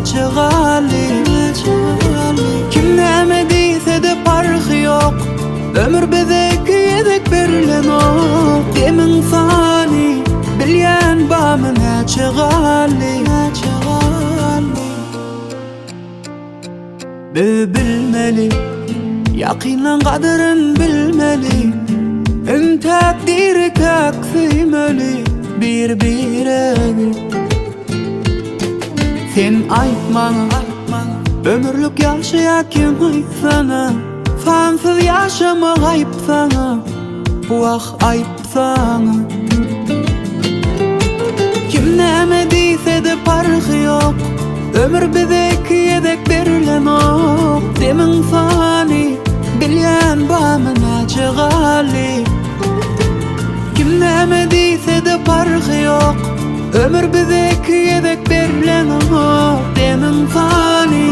çığali. Kim näme diýse de parhy ýok, ömür bizek ýedek berilen ok. Demin fani bilýän bamyna çığali. Bilmeli, yakynan gadyryn bilmeli, ün takdiri kaksimeli bir-bire. Sen aýtmaňa, ömürlük ýaşaýa kim aýtsana, fansyz ýaşamak aýp sana, bu wagt aýp sana. Kim näme diýse de parhy ýok, ömür bizek ýedek berilen ok. Demin fani bilýän bamyna çığali. Kim näme diýse de parhy ýok, ömür bizek ýedek berilen ok. Demin fani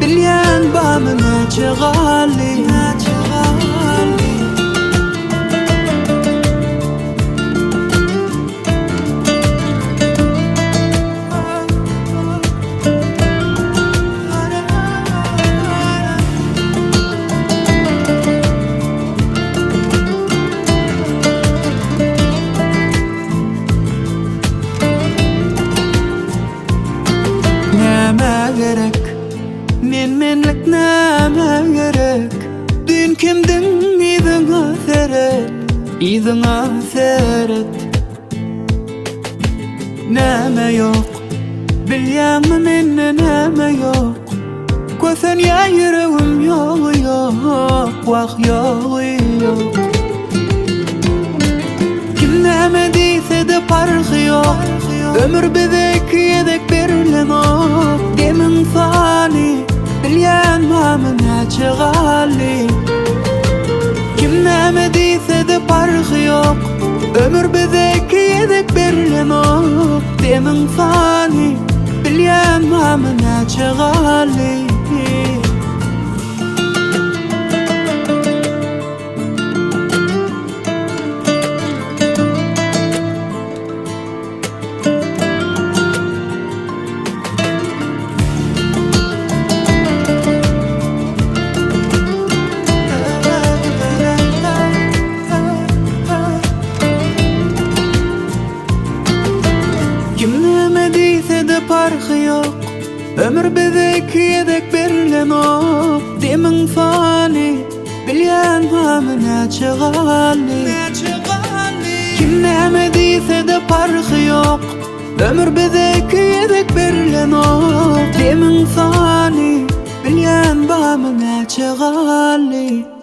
bilýän bamyna çığali. Gerek, menlik näme gerek, dün kimdiň ýüzüňe seret, ýüzüňe seret. Näme ýok, bilýänmi mende näme ýok, kösen ýa ýüregim ýok ýok, wagt ýok. Kim näme diýse de parhy ýok, ömür bizek ýedek berilen ok. Demin fani bilýän bamyna çığali. Kim näme diýse de parhy ýok, ömür bizek ýedek berilen ok. Demin fani bilýän bamyna çığali. Parhy ýok, ömür bizek ýedek berilen ok. Demin fani bilýän bamyna çığali. Kim näme diýse de parhy ýok, ömür bizek ýedek berilen ok. Demin fani bilýän bamyna çığali.